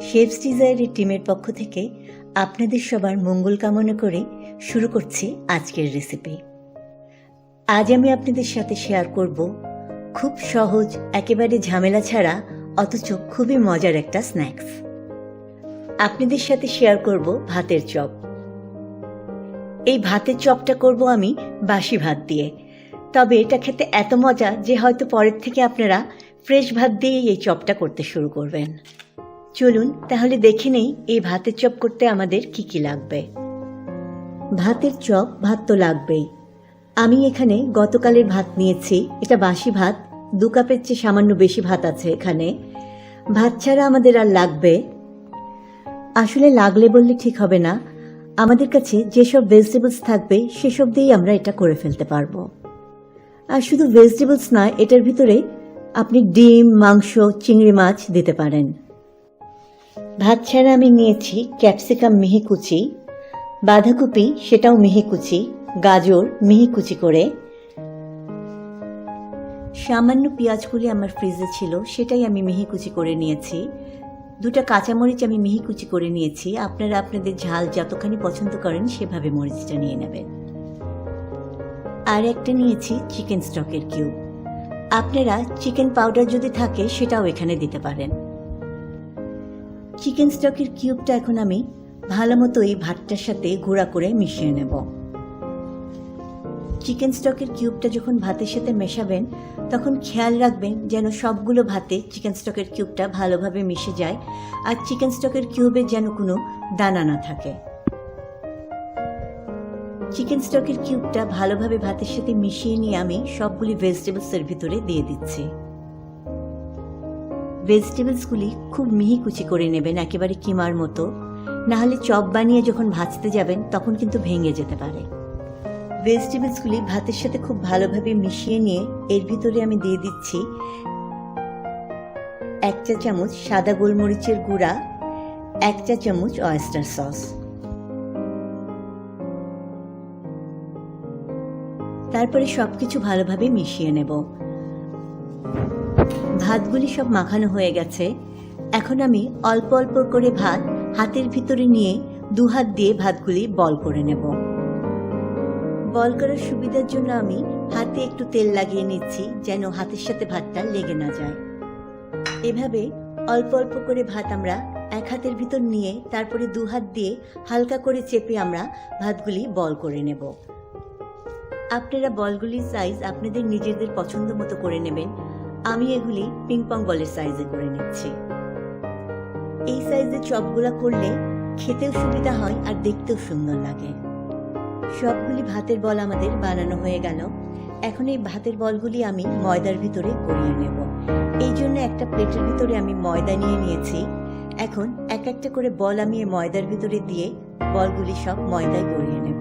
Chefs ডিজায়ারের টিমের পক্ষ থেকে আপনাদের সবার মঙ্গল কামনা করে শুরু করছি আজকের রেসিপি। আজ আমি আপনাদের সাথে শেয়ার করব খুব সহজ, একেবারে ঝামেলা ছাড়া অথচ খুবই মজার একটা স্ন্যাক্স। আপনাদের সাথে শেয়ার করব ভাতের চপ। এই ভাতের চপটা করব আমি বাসি ভাত দিয়ে, তবে এটা খেতে এত মজা যে হয়তো পরের থেকে আপনারা ফ্রেশ ভাত দিয়েই এই চপটা করতে শুরু করবেন। চলুন তাহলে দেখে নেই এই ভাতের চপ করতে আমাদের কি কি লাগবে। ভাতের চপ, ভাত তো লাগবেই। আমি এখানে গতকালের ভাত নিয়েছি, এটা বাসি ভাত, 2 কাপের চেয়ে সামান্য বেশি ভাত আছে এখানে। ভাত ছাড়া আমাদের আর লাগবে, আসলে লাগলে বললে ঠিক হবে না, আমাদের কাছে যেসব ভেজিটেবলস থাকবে সেসব দিয়েই আমরা এটা করে ফেলতে পারবো। আর শুধু ভেজিটেবলস নয়, এটার ভিতরে আপনি ডিম, মাংস, চিংড়ি মাছ দিতে পারেন। ভাত ছাড়া আমি নিয়েছি ক্যাপসিকাম মিহি কুচি, বাঁধাকপি সেটাও মিহি কুচি, গাজর মিহি কুচি করে, সামান্য পেঁয়াজগুলি আমার ফ্রিজে ছিল সেটাই আমি মিহি কুচি করে নিয়েছি, 2টা কাঁচামরিচ আমি মিহি কুচি করে নিয়েছি। আপনারা আপনাদের ঝাল যতখানি পছন্দ করেন সেভাবে মরিচটা নিয়ে নেবেন। আর একটা নিয়েছি চিকেন স্টকের কিউব, আপনারা চিকেন পাউডার যদি থাকে সেটাও এখানে দিতে পারেন। চিকেন স্টকের কিউবটা এখন আমি ভালো মতো এই ভাতটার সাথে গুঁড়া করে মিশিয়ে নেব। চিকেন স্টকের কিউবটা যখন ভাতের সাথে মেশাবেন তখন খেয়াল রাখবেন যেন সবগুলো ভাতে চিকেন স্টকের কিউবটা ভালোভাবে মিশে যায়, আর চিকেন স্টকের কিউবে যেন কোনো দানা না থাকে। চিকেন স্টকের কিউবটা ভালোভাবে ভাতের সাথে মিশিয়ে নিয়ে আমি সবগুলি ভেজিটেবলসের ভিতরে দিয়ে দিচ্ছি। ভেজিটেবলসগুলি খুব মিহি কুচি করে নেবেন, একেবারে কিমার মতো, না হলে চপ বানিয়ে যখন ভাজতে যাবেন তখন কিন্তু ভেঙে যেতে পারে। ভেজিটেবলসগুলি ভাতের সাথে খুব ভালোভাবে মিশিয়ে নিয়ে এর ভিতরে আমি দিয়ে দিচ্ছি 1 চা চামচ সাদা গোলমরিচের গুঁড়া, 1 চা চামচ অয়েস্টার সস। তারপরে সবকিছু ভালোভাবে মিশিয়ে নেব। ভাতগুলি সব মাখানো হয়ে গেছে। এখন আমি অল্প অল্প করে ভাত হাতের ভিতরে নিয়ে 2 হাত দিয়ে ভাতগুলি বল করে নেব। বল করার সুবিধার জন্য আমি হাতে একটু তেল লাগিয়ে নিচ্ছি যেন হাতের সাথে ভাতটা লেগে না যায়। এভাবে অল্প অল্প করে ভাত আমরা 1 হাতের ভিতর নিয়ে তারপরে 2 হাত দিয়ে হালকা করে চেপে আমরা ভাতগুলি বল করে নেব। আপনারা বলগুলির সাইজ আপনাদের নিজেদের পছন্দ মতো করে নেবেন। আমি এগুলি পিং পং বলের সাইজে করে নিচ্ছি। এই সাইজের চপগুলা করলে খেতেও সুবিধা হয় আর দেখতেও সুন্দর লাগে। সবগুলি ভাতের বল আমাদের বানানো হয়ে গেল। এখন এই ভাতের বলগুলি আমি ময়দার ভিতরে গড়িয়ে নেব। এই জন্য একটা প্লেটের ভিতরে আমি ময়দা নিয়ে নিয়েছি। এখন এক একটা করে বল আমি এই ময়দার ভিতরে দিয়ে বলগুলি সব ময়দায় গড়িয়ে নেব।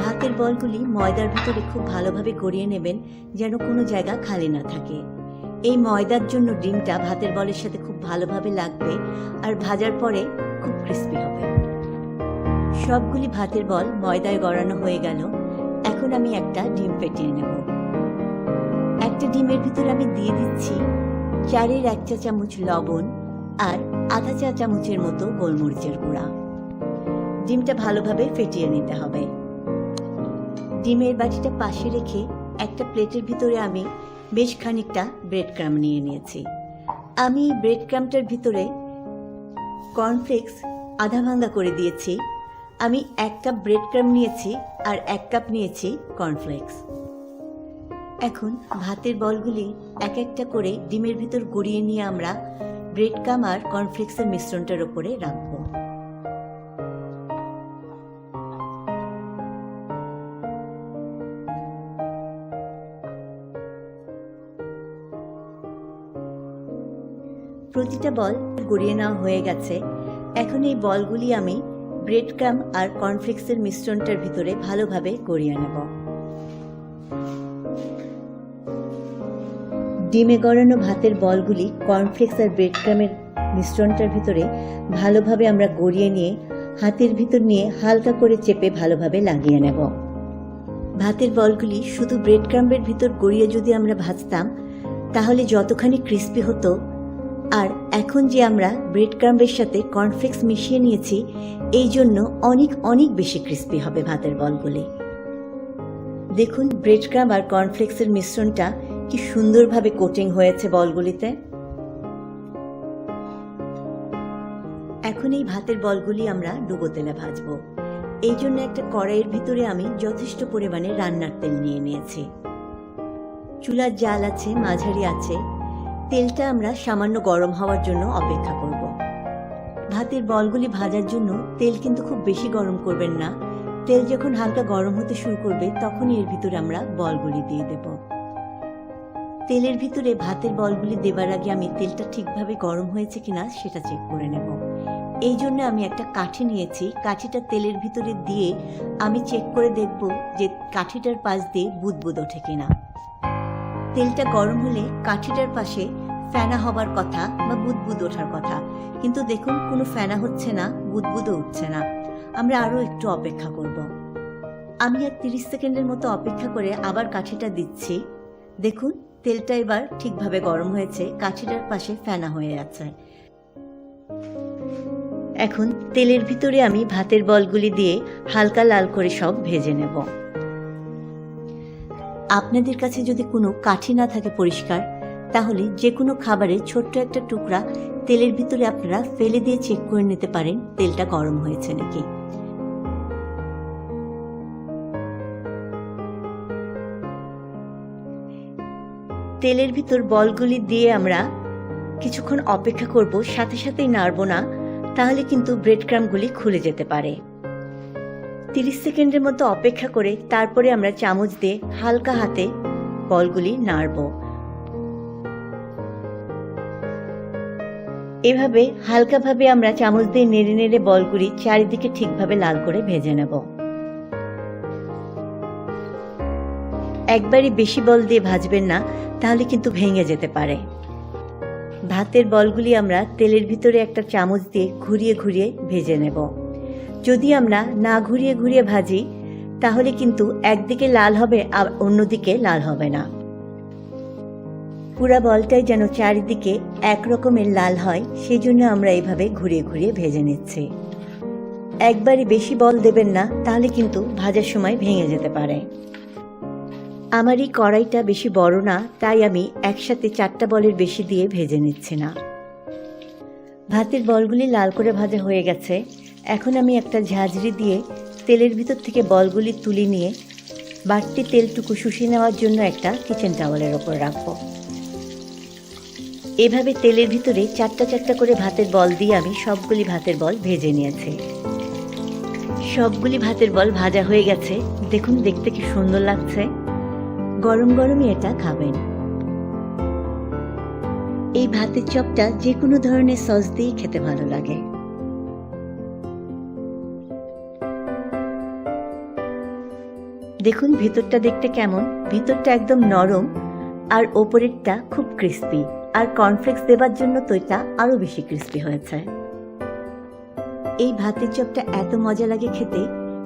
ভাতের বলগুলি ময়দার ভিতরে খুব ভালোভাবে গড়িয়ে নেবেন যেন কোনো জায়গা খালি না থাকে। এই ময়দার জন্য ডিমটা ভাতের বলের সাথে খুব ভালোভাবে লাগবে আর ভাজার পরে খুব ক্রিস্পি হবে। সবগুলি ভাতের বল ময়দায় গড়ানো হয়ে গেল। এখন আমি একটা ডিম ফেটিয়ে নেব। একটা ডিমের ভিতরে আমি দিয়ে দিচ্ছি 4-এর 1 চা চামচ লবণ আর আধা চা চামচের মতো গোলমরিচের গুঁড়া। ডিমটা ভালোভাবে ফেটিয়ে নিতে হবে। ডিমের বাটিটা পাশে রেখে একটা প্লেটের ভিতরে আমি বেশ খানিকটা ব্রেড ক্রাম্ব নিয়ে নিয়েছি। আমি ব্রেড ক্রাম্বটার ভিতরে কর্নফ্লেক্স আধা ভাঙ্গা করে দিয়েছি। আমি 1 কাপ ব্রেড ক্রাম্ব নিয়েছি আর 1 কাপ নিয়েছি কর্নফ্লেক্স। এখন ভাতের বলগুলি এক একটা করে ডিমের ভিতর গড়িয়ে নিয়ে আমরা ব্রেড ক্রাম্ব আর কর্নফ্লেক্সের মিশ্রণটার উপরে রাখবো। প্রতিটা বল গড়িয়ে নেওয়া হয়ে গেছে। এখন এই বলগুলি আমি ব্রেড ক্রাম্ব আর কর্নফ্লেক্সের মিশ্রণটার ভিতরে ভালোভাবে গড়িয়ে নেব। ডিমে গড়ানো ভাতের বলগুলি কর্নফ্লেক্স আর ব্রেড ক্রাম্বের মিশ্রণটার ভিতরে ভালোভাবে আমরা গড়িয়ে নিয়ে হাতের ভিতর নিয়ে হালকা করে চেপে ভালোভাবে লাগিয়ে নেব। ভাতের বলগুলি শুধু ব্রেড ক্রাম্বের ভিতর গড়িয়ে যদি আমরা ভাজতাম তাহলে যতখানি ক্রিস্পি হতো আর এখন যে আমরা ব্রেড ক্রাম্বের সাথে কর্নফ্লেক্স মিশিয়ে নিয়েছি, এই জন্য অনেক অনেক বেশি ক্রিস্পি হবে ভাতের বলগুলি। দেখুন ব্রেড ক্রাম্ব আর কর্নফ্লেক্সের মিশ্রণটা কি সুন্দরভাবে কোটিং হয়েছে বলগুলিতে। এখন এই ভাতের বলগুলি আমরা ডুবো তেলে ভাজবো। এই জন্য একটা কড়াইয়ের ভিতরে আমি যথেষ্ট পরিমাণে রান্নার তেল নিয়ে নিয়েছি। চুলার জাল আছে, মাঝারি আছে। তেলটা আমরা সামান্য গরম হওয়ার জন্য অপেক্ষা করব। ভাতের বলগুলি ভাজার জন্য তেল কিন্তু খুব বেশি গরম করবেন না। তেল যখন হালকা গরম হতে শুরু করবে তখনই এর ভিতরে আমরা বলগুলি দিয়ে দেব। তেলের ভিতরে ভাতের বলগুলি দেবার আগে আমি তেলটা ঠিকভাবে গরম হয়েছে কিনা সেটা চেক করে নেব। এই জন্য আমি একটা কাঠি নিয়েছি। কাঠিটা তেলের ভিতরে দিয়ে আমি চেক করে দেখব যে কাঠিটার পাশ দিয়ে বুদবুদ ওঠে কিনা। তেলটা গরম হলে কাঠিটার পাশে ফেনা হবার কথা বা বুদবুদ ওঠার কথা, কিন্তু দেখুন কোনো ফেনা হচ্ছে না, বুদবুদও উঠছে না। আমরা আরো একটু অপেক্ষা করব। আমি আর 30 সেকেন্ডের মতো অপেক্ষা করে আবার কাঠিটা দিচ্ছি। দেখুন তেলটা এবার ঠিকভাবে গরম হয়েছে, কাঠিটার পাশে ফেনা হয়ে আছে। এখন তেলের ভিতরে আমি ভাতের বলগুলি দিয়ে হালকা লাল করে সব ভেজে নেব। আপনাদের কাছে যদি কোনো কাঠি না থাকে পরিষ্কার, তাহলে যে কোনো খাবারের ছোট্ট একটা টুকরা তেলের ভিতরে আপনারা ফেলে দিয়ে চেক করে নিতে পারেন তেলটা গরম হয়েছে নাকি। তেলের ভিতর বলগুলি দিয়ে আমরা কিছুক্ষণ অপেক্ষা করব, সাথে সাথেই নাড়ব না, তাহলে কিন্তু ব্রেড ক্রাম্বগুলি খুলে যেতে পারে। 30 সেকেন্ডের মতো অপেক্ষা করে তারপরে আমরা চামচ দিয়ে হালকা হাতে বলগুলি নাড়ব। এভাবে হালকাভাবে আমরা চামচ দিয়ে নেড়ে নেড়ে বলগুলি চারিদিকে ঠিকভাবে লাল করে ভেজে নেব। একবারই বেশি বল দিয়ে ভাজবেন না, তাহলে কিন্তু ভেঙে যেতে পারে। ভাতের বলগুলি আমরা তেলের ভিতরে একটা চামচ দিয়ে ঘুরিয়ে ঘুরিয়ে ভেজে নেব। যদি আমরা না ঘুরিয়ে ঘুরিয়ে ভাজি তাহলে কিন্তু একদিকে লাল হবে আর অন্যদিকে লাল হবে না। পুরা বলটাই যেন চারিদিকে এক রকমের লাল হয়, সেই জন্য আমরা এইভাবে ঘুরিয়ে ঘুরিয়ে ভেজে নিচ্ছি। একবারই বেশি বল দেবেন না, তাহলে কিন্তু ভাজার সময় ভেঙে যেতে পারে। আমার এই কড়াইটা বেশি বড় না, তাই আমি একসাথে 4টা বলের বেশি দিয়ে ভেজে নিচ্ছি না। ভাতের বলগুলি লাল করে ভাজা হয়ে গেছে। এখন আমি একটা ঝাঁঝরি দিয়ে তেলের ভিতর থেকে বলগুলি তুলে নিয়ে বাড়তি তেলটুকু শুষিয়ে নেওয়ার জন্য একটা কিচেন টাওয়ালের ওপর রাখবো। এভাবে তেলের ভিতরে 4টা করে ভাতের বল দিয়ে আমি সবগুলি ভাতের বল ভেজে নিয়েছি। সবগুলি ভাতের বল ভাজা হয়ে গেছে। দেখুন দেখতে কি সুন্দর লাগছে। গরম গরমই এটা খাবেন। এই ভাতের চপটা যে কোনো ধরনের সস দিয়ে খেতে ভালো লাগে। দেখুন ভিতরটা দেখতে কেমন। ভিতরটা একদম নরম আর ওপরেরটা খুব ক্রিস্পি, আর কর্নফ্লেক্স দেবার জন্য তো এটা আরো বেশি ক্রিস্পি হয়েছে। এই ভাতের চপটা এত মজা লাগে খেতে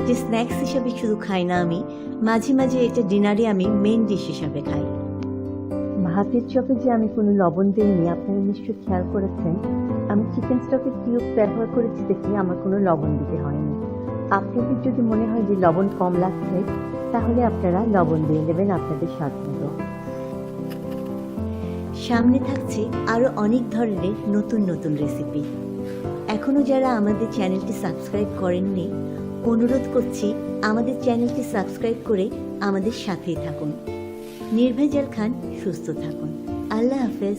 যে স্ন্যাক্স হিসেবে শুধু খাই না, আমি মাঝে মাঝে এটা ডিনারে আমি মেইন ডিশ হিসাবে খাই। ভাতের চপে যে আমি কোনো লবণ দিইনি, আপনারা নিশ্চয়ই খেয়াল করেছেন। আমি চিকেন স্টকের কিউব ব্যবহার করেছি দেখে আমার কোনো লবণ দিতে হয়নি। আপনাদের যদি মনে হয় যে লবণ কম লাগছে, তাহলে আপনারা লবণ দিয়ে দেবেন আপনাদের স্বাদ মতো। সামনে থাকছে আরো অনেক ধরনের নতুন নতুন রেসিপি। এখনো যারা আমাদের চ্যানেলটি সাবস্ক্রাইব করেননি, অনুরোধ করছি আমাদের চ্যানেলটি সাবস্ক্রাইব করে আমাদের সাথেই থাকুন। নির্ভেজাল খান, সুস্থ থাকুন। আল্লাহ হাফেজ।